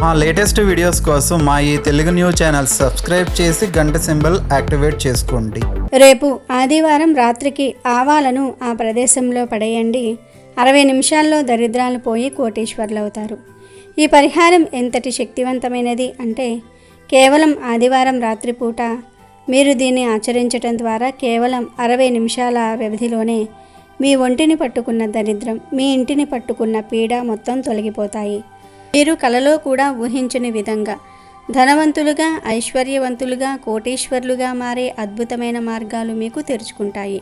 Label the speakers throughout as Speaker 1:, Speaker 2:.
Speaker 1: మా latest videos కోసం మా ఈ తెలుగు న్యూస్ ఛానల్ సబ్స్క్రైబ్ చేసి గంట సింబల్ యాక్టివేట్ చేసుకోండి.
Speaker 2: రేపు ఆదివారం రాత్రికి ఆవాలను ఆ ప్రదేశంలో పడేయండి. 60 నిమిషాల్లో దరిద్రాలు పోయి కోటీశ్వర్లు అవుతారు. ఈ పరిహారం ఎంతటి శక్తివంతమైనది అంటే కేవలం ఆదివారం రాత్రిపూట మీరు దీన్ని ఆచరించడం ద్వారా కేవలం 60 నిమిషాల వ్యవధిలోనే మీ ఒంటిని పట్టుకున్న దరిద్రం, మీ ఇంటిని పట్టుకున్న పీడ మొత్తం తొలగిపోతాయి. మీరు కలలో కూడా ఊహించని విధంగా ధనవంతులుగా, ఐశ్వర్యవంతులుగా, కోటీశ్వర్లుగా మారే అద్భుతమైన మార్గాలు మీకు తెరుచుకుంటాయి.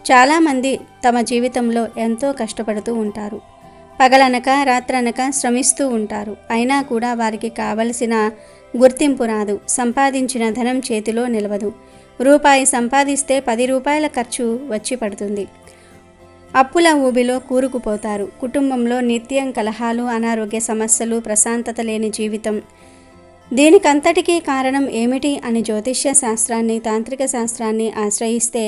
Speaker 2: చాలామంది తమ జీవితంలో ఎంతో కష్టపడుతూ ఉంటారు. పగలనక రాత్రనక శ్రమిస్తూ ఉంటారు. అయినా కూడా వారికి కావలసిన గుర్తింపు రాదు. సంపాదించిన ధనం చేతిలో నిలవదు. రూపాయి సంపాదిస్తే 10 రూపాయల ఖర్చు వచ్చి పడుతుంది. అప్పుల ఊబిలో కూరుకుపోతారు. కుటుంబంలో నిత్యం కలహాలు, అనారోగ్య సమస్యలు, ప్రశాంతత లేని జీవితం. దీనికంతటికీ కారణం ఏమిటి అని జ్యోతిష్య శాస్త్రాన్ని, తాంత్రిక శాస్త్రాన్ని ఆశ్రయిస్తే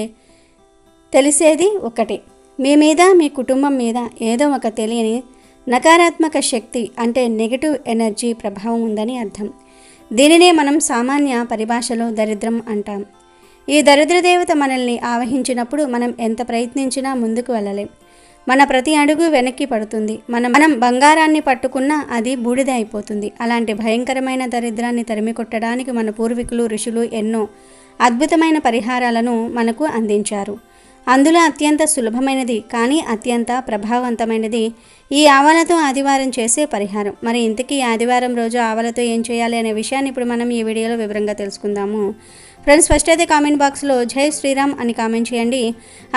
Speaker 2: తెలిసేది ఒకటి: మీ మీద, మీ కుటుంబం మీద ఏదో ఒక తెలియని నకారాత్మక శక్తి అంటే నెగిటివ్ ఎనర్జీ ప్రభావం ఉందని అర్థం. దీనినే మనం సామాన్య పరిభాషలో దరిద్రం అంటాం. ఈ దరిద్ర దేవత మనల్ని ఆవహించినప్పుడు మనం ఎంత ప్రయత్నించినా ముందుకు వెళ్ళలేం. మన ప్రతి అడుగు వెనక్కి పడుతుంది. మనం బంగారాన్ని పట్టుకున్నా అది బూడిద అయిపోతుంది. అలాంటి భయంకరమైన దరిద్రాన్ని తరిమి కొట్టడానికి మన పూర్వీకులు, ఋషులు ఎన్నో అద్భుతమైన పరిహారాలను మనకు అందించారు. అందులో అత్యంత సులభమైనది కానీ అత్యంత ప్రభావవంతమైనది ఈ ఆవాలతో ఆదివారం చేసే పరిహారం. మరి ఇంతకీ ఆదివారం రోజు ఆవాలతో ఏం చేయాలి అనే విషయాన్ని ఇప్పుడు మనం ఈ వీడియోలో వివరంగా తెలుసుకుందాము. ఫ్రెండ్స్, ఫస్ట్ అయితే కామెంట్ బాక్స్లో జై శ్రీరామ్ అని కామెంట్ చేయండి.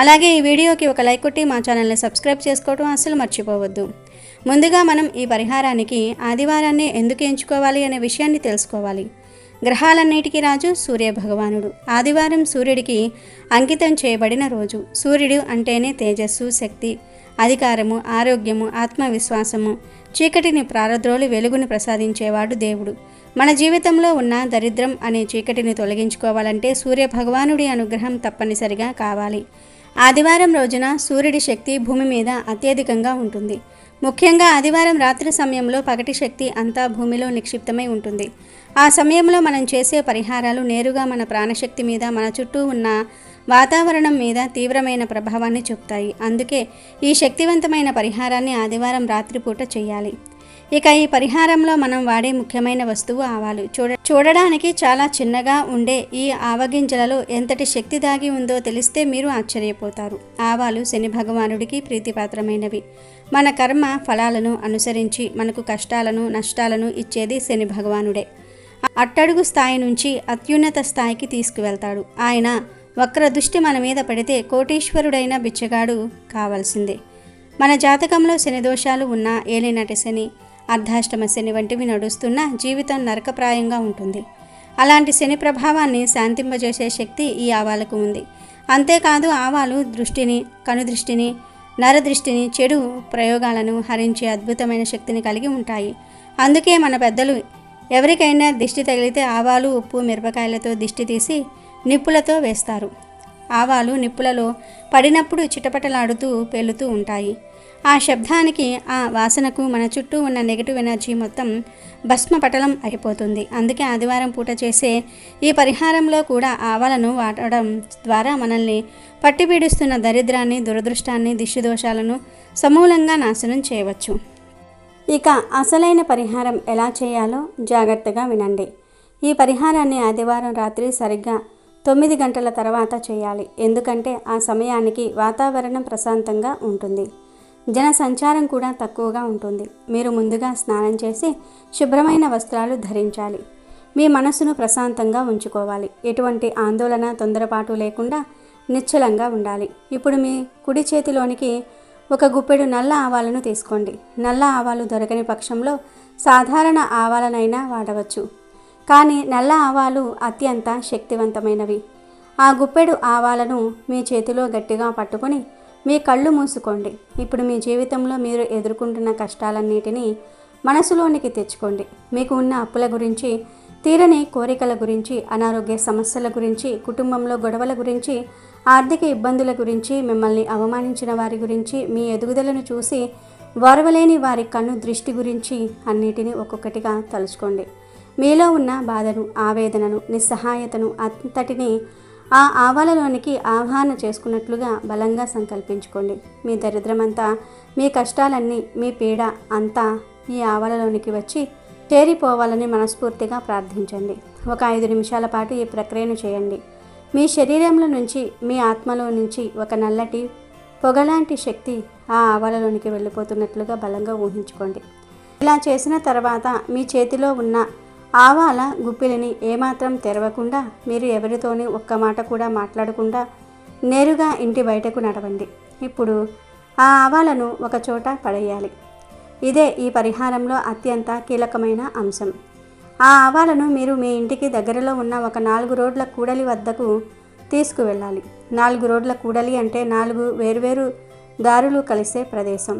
Speaker 2: అలాగే ఈ వీడియోకి ఒక లైక్ కొట్టి మా ఛానల్ని సబ్స్క్రైబ్ చేసుకోవడం అస్సలు మర్చిపోవద్దు. ముందుగా మనం ఈ పరిహారానికి ఆదివారాన్ని ఎందుకు ఎంచుకోవాలి అనే విషయాన్ని తెలుసుకోవాలి. గ్రహాలన్నిటికీ రాజు సూర్యభగవానుడు. ఆదివారం సూర్యుడికి అంకితం చేయబడిన రోజు. సూర్యుడు అంటేనే తేజస్సు, శక్తి, అధికారము, ఆరోగ్యము, ఆత్మవిశ్వాసము, చీకటిని ప్రారద్రోలి వెలుగును ప్రసాదించేవాడు దేవుడు. మన జీవితంలో ఉన్న దరిద్రం అనే చీకటిని తొలగించుకోవాలంటే సూర్యభగవానుడి అనుగ్రహం తప్పనిసరిగా కావాలి. ఆదివారం రోజున సూర్యుడి శక్తి భూమి మీద అత్యధికంగా ఉంటుంది. ముఖ్యంగా ఆదివారం రాత్రి సమయంలో పగటి శక్తి అంతా భూమిలో నిక్షిప్తమై ఉంటుంది. ఆ సమయంలో మనం చేసే పరిహారాలు నేరుగా మన ప్రాణశక్తి మీద, మన చుట్టూ ఉన్న వాతావరణం మీద తీవ్రమైన ప్రభావాన్ని చూపుతాయి. అందుకే ఈ శక్తివంతమైన పరిహారాన్ని ఆదివారం రాత్రిపూట చేయాలి. ఇక ఈ పరిహారంలో మనం వాడే ముఖ్యమైన వస్తువు ఆవాలు. చూడడానికి చాలా చిన్నగా ఉండే ఈ ఆవగింజలలో ఎంతటి శక్తి దాగి ఉందో తెలిస్తే మీరు ఆశ్చర్యపోతారు. ఆవాలు శని భగవానుడికి ప్రీతిపాత్రమైనవి. మన కర్మ ఫలాలను అనుసరించి మనకు కష్టాలను, నష్టాలను ఇచ్చేది శని భగవానుడే. అట్టడుగు స్థాయి నుంచి అత్యున్నత స్థాయికి తీసుకువెళ్తాడు. ఆయన వక్ర దృష్టి మన మీద పడితే కోటీశ్వరుడైన బిచ్చగాడు కావాల్సిందే. మన జాతకంలో శని దోషాలు ఉన్నా, ఏలినాటి శని, అర్ధాష్టమ శని వంటివి నడుస్తున్న జీవితం నరకప్రాయంగా ఉంటుంది. అలాంటి శని ప్రభావాన్ని శాంతింపజేసే శక్తి ఈ ఆవాలకు ఉంది. అంతేకాదు ఆవాలు దృష్టిని, కనుదృష్టిని, నరదృష్టిని, చెడు ప్రయోగాలను హరించే అద్భుతమైన శక్తిని కలిగి ఉంటాయి. అందుకే మన పెద్దలు ఎవరికైనా దిష్టి తగిలితే ఆవాలు, ఉప్పు, మిరపకాయలతో దిష్టి తీసి నిప్పులతో వేస్తారు. ఆవాలు నిప్పులలో పడినప్పుడు చిటపటలాడుతూ పేలుతూ ఉంటాయి. ఆ శబ్దానికి, ఆ వాసనకు మన చుట్టూ ఉన్న నెగిటివ్ ఎనర్జీ మొత్తం భస్మపటలం అయిపోతుంది. అందుకే ఆదివారం పూట చేసే ఈ పరిహారంలో కూడా ఆవాలను వాడడం ద్వారా మనల్ని పట్టిపీడిస్తున్న దరిద్రాన్ని, దురదృష్టాన్ని, దిష్టి దోషాలను సమూలంగా నాశనం చేయవచ్చు. ఇక అసలైన పరిహారం ఎలా చేయాలో జాగ్రత్తగా వినండి. ఈ పరిహారాన్ని ఆదివారం రాత్రి సరిగ్గా 9 గంటల తర్వాత చేయాలి. ఎందుకంటే ఆ సమయానికి వాతావరణం ప్రశాంతంగా ఉంటుంది. జన సంచారం కూడా తక్కువగా ఉంటుంది. మీరు ముందుగా స్నానం చేసి శుభ్రమైన వస్త్రాలు ధరించాలి. మీ మనసును ప్రశాంతంగా ఉంచుకోవాలి. ఎటువంటి ఆందోళన, తొందరపాటు లేకుండా నిశ్చలంగా ఉండాలి. ఇప్పుడు మీ కుడి చేతిలోనికి ఒక గుప్పెడు నల్ల ఆవాలను తీసుకోండి. నల్ల ఆవాలు దొరకని పక్షంలో సాధారణ ఆవాలనైనా వాడవచ్చు. కానీ నల్ల ఆవాలు అత్యంత శక్తివంతమైనవి. ఆ గుప్పెడు ఆవాలను మీ చేతిలో గట్టిగా పట్టుకొని మీ కళ్ళు మూసుకోండి. ఇప్పుడు మీ జీవితంలో మీరు ఎదుర్కొంటున్న కష్టాలన్నిటినీ మనసులోనికి తెచ్చుకోండి. మీకు ఉన్న అప్పుల గురించి, తీరని కోరికల గురించి, అనారోగ్య సమస్యల గురించి, కుటుంబంలో గొడవల గురించి, ఆర్థిక ఇబ్బందుల గురించి, మిమ్మల్ని అవమానించిన వారి గురించి, మీ ఎదుగుదలను చూసి ఓర్వలేని వారి కన్ను దృష్టి గురించి అన్నిటినీ ఒక్కొక్కటిగా తలుచుకోండి. మీలో ఉన్న బాధను, ఆవేదనను, నిస్సహాయతను అంతటినీ ఆ ఆవాలలోనికి ఆహ్వాన చేసుకున్నట్లుగా బలంగా సంకల్పించుకోండి. మీ దరిద్రమంతా, మీ కష్టాలన్నీ, మీ పీడ అంతా ఈ ఆవాలలోనికి వచ్చి చేరిపోవాలని మనస్ఫూర్తిగా ప్రార్థించండి. ఒక 5 నిమిషాల పాటు ఈ ప్రక్రియను చేయండి. మీ శరీరంలో నుంచి, మీ ఆత్మలో నుంచి ఒక నల్లటి పొగలాంటి శక్తి ఆ ఆవాలలోనికి వెళ్ళిపోతున్నట్లుగా బలంగా ఊహించుకోండి. ఇలా చేసిన తర్వాత మీ చేతిలో ఉన్న ఆవాల గుప్పిలిని ఏమాత్రం తెరవకుండా, మీరు ఎవరితోని ఒక్క మాట కూడా మాట్లాడకుండా నేరుగా ఇంటి బయటకు నడవండి. ఇప్పుడు ఆ ఆవాలను ఒక చోట పడేయాలి. ఇదే ఈ పరిహారంలో అత్యంత కీలకమైన అంశం. ఆ ఆవాలను మీరు మీ ఇంటికి దగ్గరలో ఉన్న ఒక 4 రోడ్ల కూడలి వద్దకు తీసుకువెళ్ళాలి. 4 రోడ్ల కూడలి అంటే 4 వేర్వేరు దారులు కలిసే ప్రదేశం.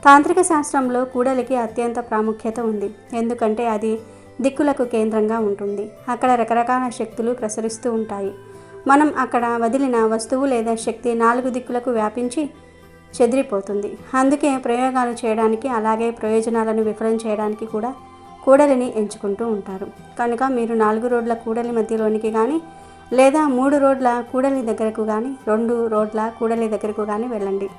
Speaker 2: తాంత్రిక శాస్త్రంలో కూడలికి అత్యంత ప్రాముఖ్యత ఉంది. ఎందుకంటే అది దిక్కులకు కేంద్రంగా ఉంటుంది. అక్కడ రకరకాల శక్తులు ప్రసరిస్తూ ఉంటాయి. మనం అక్కడ వదిలిన వస్తువు లేదా శక్తి 4 దిక్కులకు వ్యాపించి చెదిరిపోతుంది. అందుకే ప్రయోగాలు చేయడానికి, అలాగే ప్రయోజనాలను విఫలం చేయడానికి కూడా కూడలిని ఎంచుకుంటూ ఉంటారు. కనుక మీరు 4 రోడ్ల కూడలి మధ్యలోనికి కానీ, లేదా 3 రోడ్ల కూడలి దగ్గరకు కానీ, 2 రోడ్ల కూడలి దగ్గరకు కానీ వెళ్ళండి.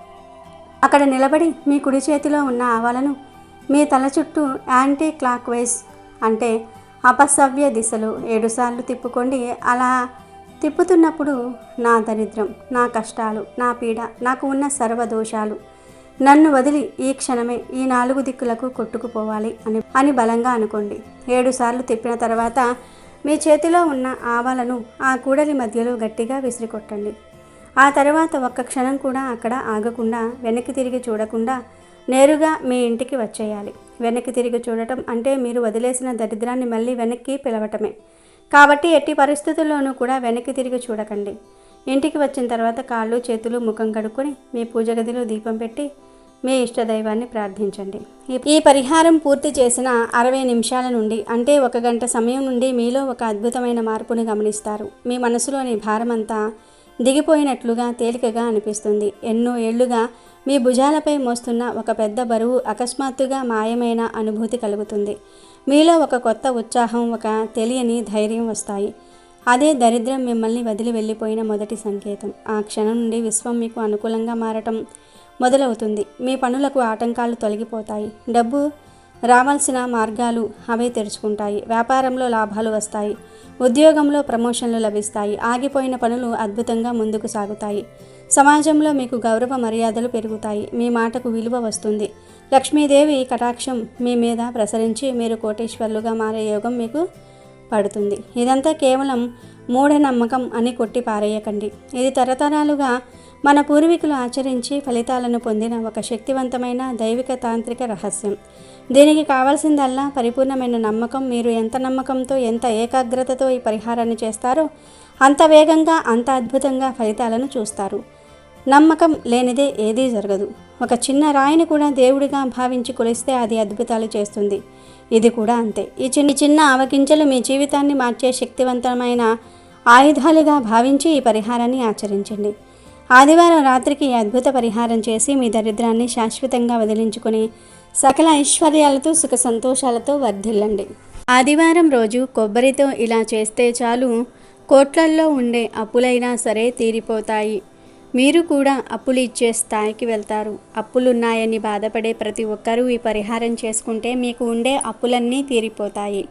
Speaker 2: అక్కడ నిలబడి మీ కుడి చేతిలో ఉన్న ఆవాలను మీ తల చుట్టూ యాంటీ క్లాక్ వైజ్ అంటే అపసవ్య దిశలో 7 సార్లు తిప్పుకోండి. అలా తిప్పుతున్నప్పుడు నా దరిద్రం, నా కష్టాలు, నా పీడ, నాకు ఉన్న సర్వదోషాలు నన్ను వదిలి ఈ క్షణమే ఈ 4 దిక్కులకు కొట్టుకుపోవాలి అని బలంగా అనుకోండి. 7 సార్లు తిప్పిన తర్వాత మీ చేతిలో ఉన్న ఆవాలను ఆ కూడలి మధ్యలో గట్టిగా విసిరికొట్టండి. ఆ తర్వాత ఒక్క క్షణం కూడా అక్కడ ఆగకుండా, వెనక్కి తిరిగి చూడకుండా నేరుగా మీ ఇంటికి వచ్చేయాలి. వెనక్కి తిరిగి చూడటం అంటే మీరు వదిలేసిన దరిద్రాన్ని మళ్ళీ వెనక్కి పిలవటమే. కాబట్టి ఎట్టి పరిస్థితుల్లోనూ కూడా వెనక్కి తిరిగి చూడకండి. ఇంటికి వచ్చిన తర్వాత కాళ్ళు, చేతులు, ముఖం కడుక్కొని మీ పూజ గదిలో దీపం పెట్టి మీ ఇష్టదైవాన్ని ప్రార్థించండి. ఈ పరిహారం పూర్తి చేసిన 60 నిమిషాల నుండి అంటే 1 గంట సమయం నుండి మీలో ఒక అద్భుతమైన మార్పును గమనిస్తారు. మీ మనసులోని భారమంతా దిగిపోయినట్లుగా తేలికగా అనిపిస్తుంది. ఎన్నో ఏళ్లుగా మీ భుజాలపై మోస్తున్న ఒక పెద్ద బరువు అకస్మాత్తుగా మాయమైన అనుభూతి కలుగుతుంది. మీలో ఒక కొత్త ఉత్సాహం, ఒక తెలియని ధైర్యం వస్తాయి. అదే దరిద్రం మిమ్మల్ని వదిలి వెళ్ళిపోయిన మొదటి సంకేతం. ఆ క్షణం నుండి విశ్వం మీకు అనుకూలంగా మారటం మొదలవుతుంది. మీ పనులకు ఆటంకాలు తొలగిపోతాయి. డబ్బు రావాల్సిన మార్గాలు అవే తెరుచుకుంటాయి. వ్యాపారంలో లాభాలు వస్తాయి. ఉద్యోగంలో ప్రమోషన్లు లభిస్తాయి. ఆగిపోయిన పనులు అద్భుతంగా ముందుకు సాగుతాయి. సమాజంలో మీకు గౌరవ మర్యాదలు పెరుగుతాయి. మీ మాటకు విలువ వస్తుంది. లక్ష్మీదేవి కటాక్షం మీ మీద ప్రసరించి మీరు కోటీశ్వర్లుగా మారే యోగం మీకు పడుతుంది. ఇదంతా కేవలం మూఢనమ్మకం అని కొట్టి పారేయకండి. ఇది తరతరాలుగా మన పూర్వీకులు ఆచరించి ఫలితాలను పొందిన ఒక శక్తివంతమైన దైవిక తాంత్రిక రహస్యం. దీనికి కావాల్సిందల్లా పరిపూర్ణమైన నమ్మకం. మీరు ఎంత నమ్మకంతో, ఎంత ఏకాగ్రతతో ఈ పరిహారాన్ని చేస్తారో అంత వేగంగా, అంత అద్భుతంగా ఫలితాలను చూస్తారు. నమ్మకం లేనిదే ఏదీ జరగదు. ఒక చిన్న రాయిని కూడా దేవుడిగా భావించి కొలిస్తే అది అద్భుతాలు చేస్తుంది. ఇది కూడా అంతే. ఈ చిన్న ఆవకించలు మీ జీవితాన్ని మార్చే శక్తివంతమైన ఆయుధాలుగా భావించి ఈ పరిహారాన్ని ఆచరించండి. ఆదివారం రాత్రికి ఈ అద్భుత పరిహారం చేసి మీ దరిద్రాన్ని శాశ్వతంగా వదిలించుకొని సకల ఐశ్వర్యాలతో, సుఖ సంతోషాలతో వర్ధిల్లండి. ఆదివారం రోజు కొబ్బరితో ఇలా చేస్తే చాలు, కోట్లల్లో ఉండే అప్పులైనా సరే తీరిపోతాయి. మీరు కూడా అప్పులు ఇచ్చే స్థాయికి వెళ్తారు. అప్పులున్నాయని బాధపడే ప్రతి ఒక్కరూ ఈ పరిహారం చేసుకుంటే మీకు ఉండే అప్పులన్నీ తీరిపోతాయి.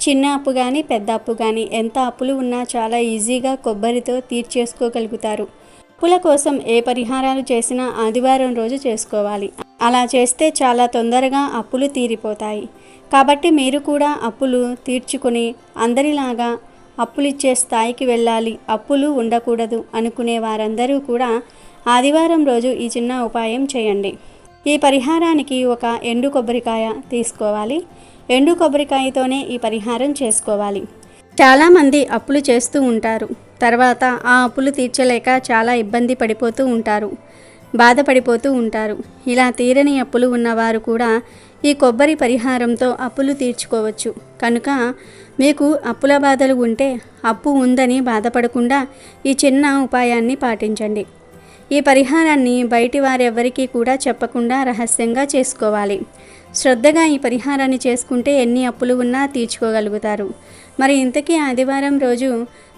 Speaker 2: చిన్న అప్పు కానీ, పెద్ద అప్పు కానీ, ఎంత అప్పులు ఉన్నా చాలా ఈజీగా కొబ్బరితో తీర్చేసుకోగలుగుతారు. అప్పుల కోసం ఏ పరిహారాలు చేసినా ఆదివారం రోజు చేసుకోవాలి. అలా చేస్తే చాలా తొందరగా అప్పులు తీరిపోతాయి. కాబట్టి మీరు కూడా అప్పులు తీర్చుకొని అందరిలాగా అప్పులిచ్చే స్థాయికి వెళ్ళాలి, అప్పులు ఉండకూడదు అనుకునే వారందరూ కూడా ఆదివారం రోజు ఈ చిన్న ఉపాయం చేయండి. ఈ పరిహారానికి ఒక ఎండు కొబ్బరికాయ తీసుకోవాలి. ఎండు కొబ్బరికాయతోనే ఈ పరిహారం చేసుకోవాలి. చాలామంది అప్పులు చేస్తూ ఉంటారు. తర్వాత ఆ అప్పులు తీర్చలేక చాలా ఇబ్బంది పడిపోతూ ఉంటారు, బాధపడిపోతూ ఉంటారు. ఇలా తీరని అప్పులు ఉన్నవారు కూడా ఈ కొబ్బరి పరిహారంతో అప్పులు తీర్చుకోవచ్చు. కనుక మీకు అప్పుల బాధలు ఉంటే అప్పు ఉందని బాధపడకుండా ఈ చిన్న ఉపాయాన్ని పాటించండి. ఈ పరిహారాన్ని బయటి వారెవ్వరికీ కూడా చెప్పకుండా రహస్యంగా చేసుకోవాలి. శ్రద్ధగా ఈ పరిహారాన్ని చేసుకుంటే ఎన్ని అప్పులు ఉన్నా తీర్చుకోగలుగుతారు. మరి ఇంతకీ ఆదివారం రోజు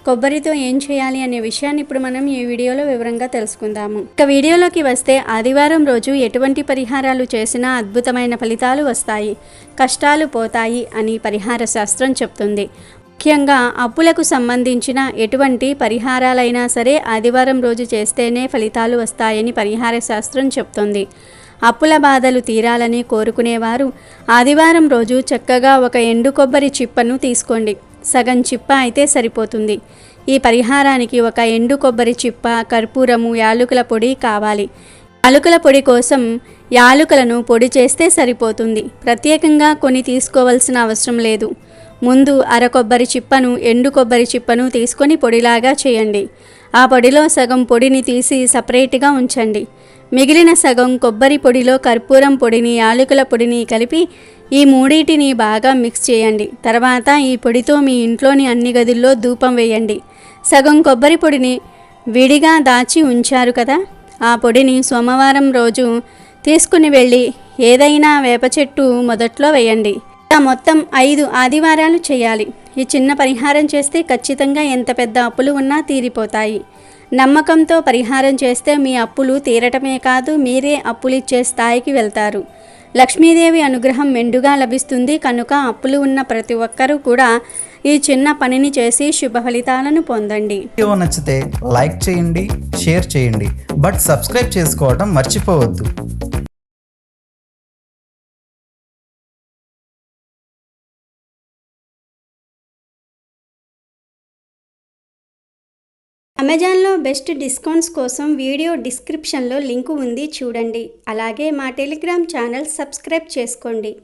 Speaker 2: కొబ్బరితో ఏం చేయాలి అనే విషయాన్ని ఇప్పుడు మనం ఈ వీడియోలో వివరంగా తెలుసుకుందాము. ఇక వీడియోలోకి వస్తే, ఆదివారం రోజు ఎటువంటి పరిహారాలు చేసినా అద్భుతమైన ఫలితాలు వస్తాయి, కష్టాలు పోతాయి అని పరిహార శాస్త్రం చెప్తుంది. ముఖ్యంగా అప్పులకు సంబంధించిన ఎటువంటి పరిహారాలైనా సరే ఆదివారం రోజు చేస్తేనే ఫలితాలు వస్తాయని పరిహార శాస్త్రం చెప్తుంది. అప్పుల బాధలు తీరాలని కోరుకునేవారు ఆదివారం రోజు చక్కగా ఒక ఎండు కొబ్బరి చిప్పను తీసుకోండి. సగం చిప్ప అయితే సరిపోతుంది. ఈ పరిహారానికి ఒక ఎండు కొబ్బరి చిప్ప, కర్పూరము, యాలకుల పొడి కావాలి. యాలకుల పొడి కోసం యాలకులను పొడి చేస్తే సరిపోతుంది. ప్రత్యేకంగా కొని తీసుకోవాల్సిన అవసరం లేదు. ముందు అర కొబ్బరి చిప్పను, ఎండు కొబ్బరి చిప్పను తీసుకొని పొడిలాగా చేయండి. ఆ పొడిలో సగం పొడిని తీసి సపరేట్గా ఉంచండి. మిగిలిన సగం కొబ్బరి పొడిలో కర్పూరం పొడిని, యాలకుల పొడిని కలిపి ఈ మూడింటిని బాగా మిక్స్ చేయండి. తర్వాత ఈ పొడితో మీ ఇంట్లోని అన్ని గదుల్లో ధూపం వేయండి. సగం కొబ్బరి పొడిని విడిగా దాచి ఉంచారు కదా, ఆ పొడిని సోమవారం రోజు తీసుకుని వెళ్ళి ఏదైనా వేప చెట్టు మొదట్లో వేయండి. మొత్తం 5 ఆదివారాలు చేయాలి. ఈ చిన్న పరిహారం చేస్తే ఖచ్చితంగా ఎంత పెద్ద అప్పులు ఉన్నా తీరిపోతాయి. నమ్మకంతో పరిహారం చేస్తే మీ అప్పులు తీరటమే కాదు, మీరే అప్పులిచ్చే స్థాయికి వెళ్తారు. లక్ష్మీదేవి అనుగ్రహం మెండుగా లభిస్తుంది. కనుక అప్పులు ఉన్న ప్రతి ఒక్కరూ కూడా ఈ చిన్న పనిని చేసి శుభ ఫలితాలను పొందండి.
Speaker 1: వీడియో నచ్చితే లైక్ చేయండి, షేర్ చేయండి, బట్ సబ్స్క్రైబ్ చేసుకోవడం మర్చిపోవద్దు.
Speaker 2: అమెజాన్లో బెస్ట్ డిస్కౌంట్స్ కోసం వీడియో డిస్క్రిప్షన్లో లింకు ఉంది, చూడండి. అలాగే మా టెలిగ్రామ్ ఛానల్ సబ్స్క్రైబ్ చేసుకోండి.